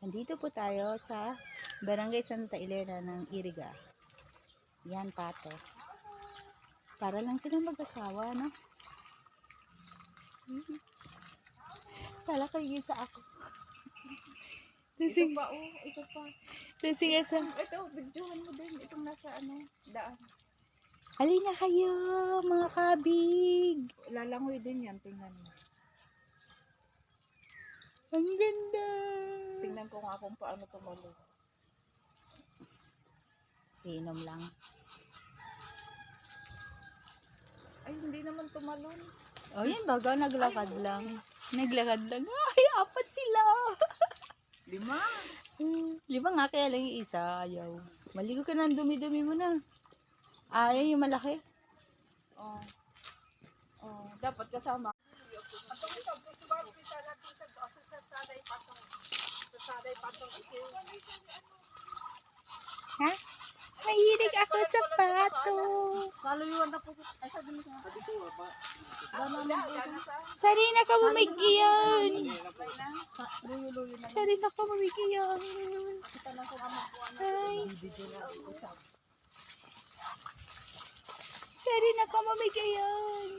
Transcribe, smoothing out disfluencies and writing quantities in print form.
Nandito po tayo sa Barangay Santa Elena ng Iriga. Yan, Pato. Para lang silang mag-asawa, no? Kala ko yung isa ako. Ito pa, oh. Ito pa. Kasi nga sa... Ito, videohan mo din. Itong nasa, daan. Halina kayo, mga kabig! Lalangoy din yan. Tingnan mo. Ang ganda! Tingnan ko nga kung paano tumalo. Inom lang. Ay, hindi naman tumalon. O yan, baga, naglakad lang. Naglakad lang. Ay, apat sila! 5. 5 nga, kaya lang yung isa. Ayaw. Maligo ka na, dumi-dumi mo na. Ayaw yung malaki. Oh. Oh, dapat kasama. Ha? Mahilig ako sa pato. Kaluyuan na po. Ay, sabi mo sa Sarina ka mamigiyan. luyo-luyo na. Sarina ka mamigiyan. Kita lang kung ama po Ay. Sarina ka mamigiyan.